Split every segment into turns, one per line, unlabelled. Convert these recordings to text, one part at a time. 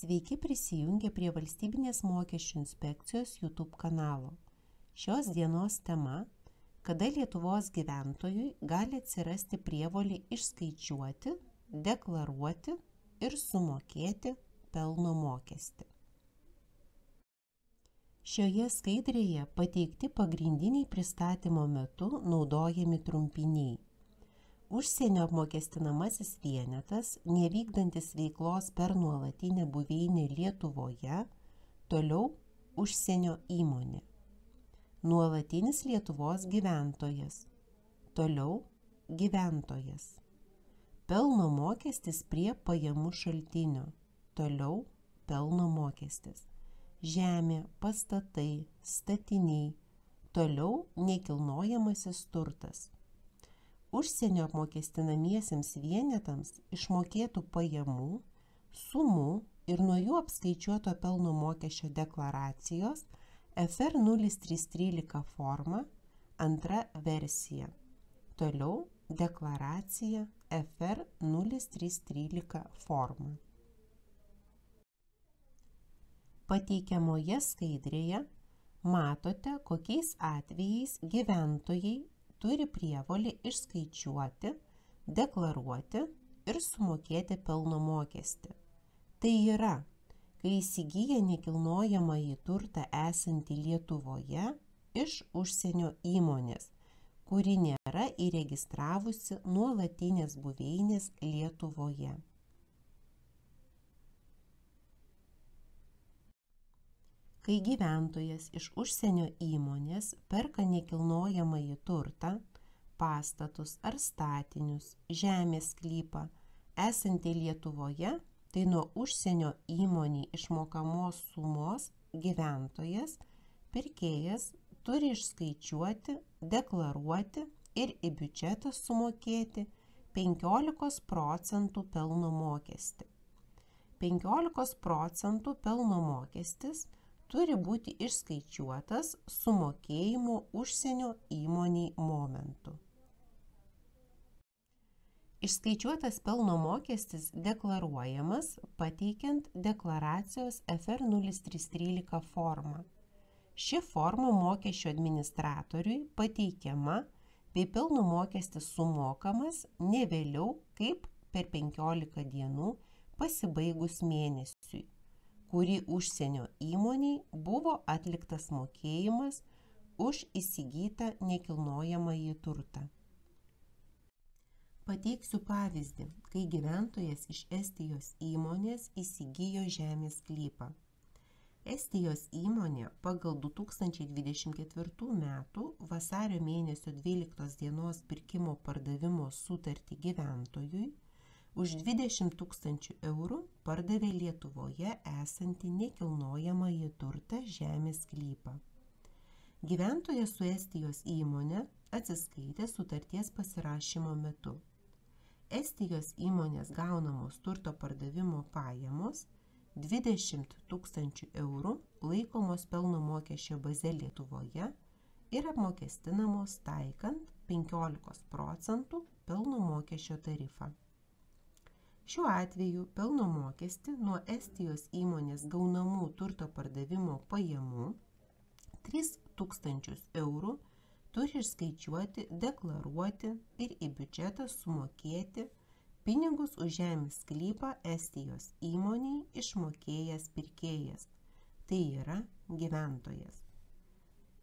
Sveiki prisijungę prie Valstybinės mokesčių inspekcijos YouTube kanalo. Šios dienos tema – kada Lietuvos gyventojui gali atsirasti prievolė išskaičiuoti, deklaruoti ir sumokėti pelno mokestį. Šioje skaidrėje pateikti pagrindiniai pristatymo metu naudojami trumpiniai. Užsienio apmokestinamasis vienetas, nevykdantis veiklos per nuolatinę buveinę Lietuvoje, toliau užsienio įmonė. Nuolatinis Lietuvos gyventojas, toliau gyventojas. Pelno mokestis prie pajamų šaltinio, toliau pelno mokestis. Žemė, pastatai, statiniai, toliau nekilnojamasis turtas. Užsienio apmokestinamiesiems vienetams išmokėtų pajamų, sumų ir nuo jų apskaičiuoto pelno mokesčio deklaracijos FR 0313 forma, antra versija. Toliau deklaracija FR 0313 forma. Pateikiamoje skaidrėje matote, kokiais atvejais gyventojai turi prievolę išskaičiuoti, deklaruoti ir sumokėti pelno mokestį. Tai yra, kai įsigyja nekilnojamąjį turtą esantį Lietuvoje iš užsienio įmonės, kuri nėra įregistravusi nuolatinės buveinės Lietuvoje. Kai gyventojas iš užsienio įmonės perka nekilnojamąjį turtą, pastatus ar statinius, žemės sklypą, esantį Lietuvoje, tai nuo užsienio įmonei išmokamos sumos gyventojas, pirkėjas turi išskaičiuoti, deklaruoti ir į biudžetą sumokėti 15% pelno mokestį. 15% pelno mokestis turi būti išskaičiuotas sumokėjimo užsienio įmoniai momentu. Išskaičiuotas pelno mokestis deklaruojamas pateikiant deklaracijos FR 0313 formą. Ši forma mokesčio administratoriui pateikiama, bei pelno mokestis sumokamas ne vėliau kaip per 15 dienų pasibaigus mėnesiui, kurį užsienio įmoniai buvo atliktas mokėjimas už įsigytą nekilnojamąjį turtą. Pateiksiu pavyzdį, kai gyventojas iš Estijos įmonės įsigijo žemės sklypą. Estijos įmonė pagal 2024 metų vasario mėnesio 12 dienos pirkimo pardavimo sutartį gyventojui už 20 000 eurų pardavė Lietuvoje esantį nekilnojamąjį turtą žemės sklypą. Gyventojas su Estijos įmonė atsiskaitė sutarties pasirašymo metu. Estijos įmonės gaunamos turto pardavimo pajamos 20 000 eurų laikomos pelno mokesčio baze Lietuvoje ir apmokestinamos taikant 15% pelno mokesčio tarifą. Šiuo atveju pelno mokestį nuo Estijos įmonės gaunamų turto pardavimo pajamų 3 000 eurų turi išskaičiuoti, deklaruoti ir į biudžetą sumokėti pinigus už žemės sklypą Estijos įmoniai išmokėjęs pirkėjas, tai yra gyventojas.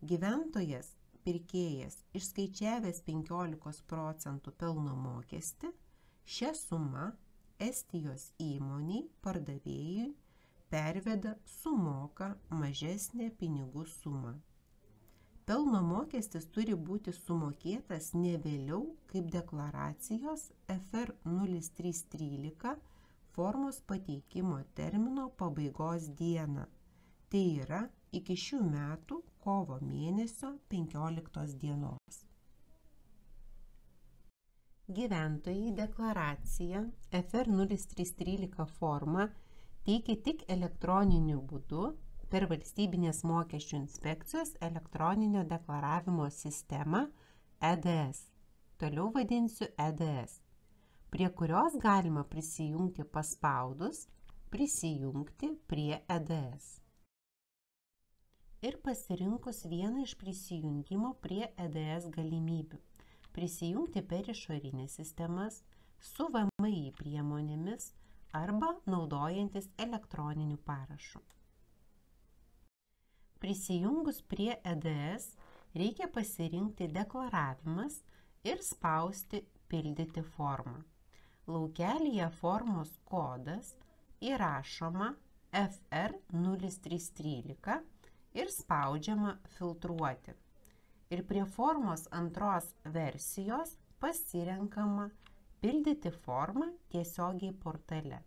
Gyventojas, pirkėjas, išskaičiavęs 15% pelno mokestį, šią sumą Estijos įmoniai pardavėjui perveda sumoka mažesnę pinigų sumą. Pelno mokestis turi būti sumokėtas ne vėliau kaip deklaracijos FR 0313 formos pateikimo termino pabaigos dieną, tai yra iki šių metų kovo mėnesio 15 dienos. Gyventojai deklaraciją FR 0313 formą teikia tik elektroniniu būdu per Valstybinės mokesčių inspekcijos elektroninio deklaravimo sistemą EDS, toliau vadinsiu EDS, prie kurios galima prisijungti paspaudus prisijungti prie EDS. Ir pasirinkus vieną iš prisijungimo prie EDS galimybių, prisijungti per išorinės sistemas, su VMI priemonėmis arba naudojantis elektroniniu parašu. Prisijungus prie EDS reikia pasirinkti deklaravimas ir spausti pildyti formą. Laukelyje formos kodas įrašoma FR0313 ir spaudžiama filtruoti. Ir prie formos antros versijos pasirenkama pildyti formą tiesiogiai portale.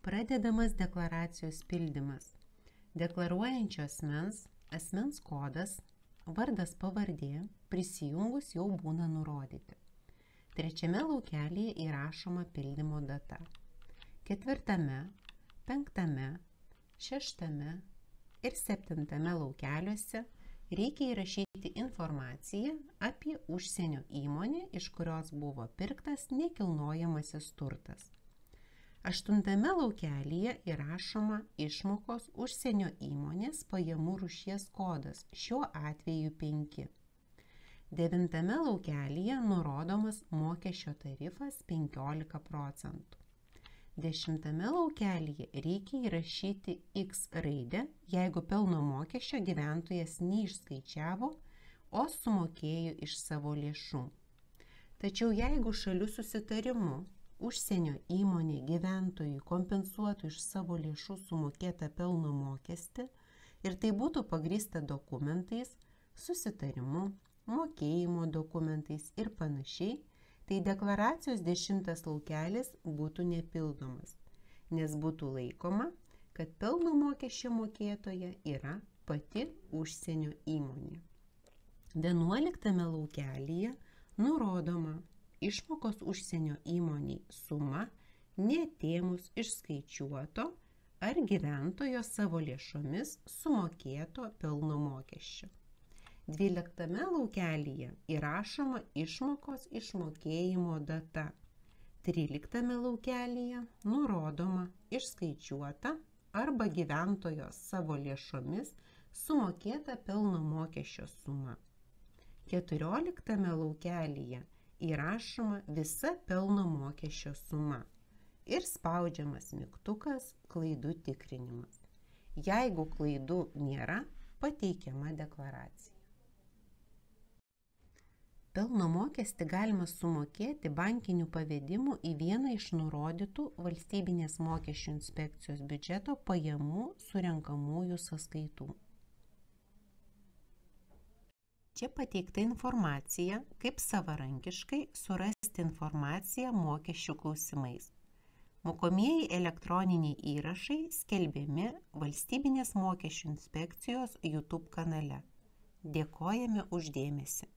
Pradedamas deklaracijos pildymas. Deklaruojančio asmens kodas, vardas pavardė prisijungus jau būna nurodyti. Trečiame laukelyje įrašoma pildymo data. Ketvirtame, penktame, šeštame ir septintame laukeliuose reikia įrašyti informaciją apie užsienio įmonę, iš kurios buvo pirktas nekilnojamasis turtas. Aštuntame laukelyje įrašoma išmokos užsienio įmonės pajamų rūšies kodas, šiuo atveju 5. Devintame laukelyje nurodomas mokesčio tarifas 15%. Dešimtame laukelyje reikia įrašyti X raidę, jeigu pelno mokesčio gyventojas neišskaičiavo, o sumokėjo iš savo lėšų. Tačiau jeigu šalių susitarimu užsienio įmonė gyventojui kompensuotų iš savo lėšų sumokėtą pelno mokestį ir tai būtų pagrįsta dokumentais, susitarimu, mokėjimo dokumentais ir panašiai, tai deklaracijos 10 laukelis būtų nepildomas, nes būtų laikoma, kad pelno mokesčio mokėtoja yra pati užsienio įmonė. 11 laukelyje nurodoma išmokos užsienio įmoniai suma neatėmus išskaičiuoto ar gyventojo savo lėšomis sumokėto pelno mokesčio. 12 laukelyje įrašoma išmokos išmokėjimo data. 13 laukelyje nurodoma išskaičiuota arba gyventojo savo lėšomis sumokėta pelno mokesčio suma. 14 laukelyje įrašoma visa pelno mokesčio suma ir spaudžiamas mygtukas klaidų tikrinimas. Jeigu klaidų nėra, pateikiama deklaracija. Pelno mokestį galima sumokėti bankiniu pavedimu į vieną iš nurodytų Valstybinės mokesčių inspekcijos biudžeto pajamų surenkamųjų sąskaitų. Čia pateikta informacija, kaip savarankiškai surasti informaciją mokesčių klausimais. Mokomieji elektroniniai įrašai skelbiami Valstybinės mokesčių inspekcijos YouTube kanale. Dėkojame už dėmesį.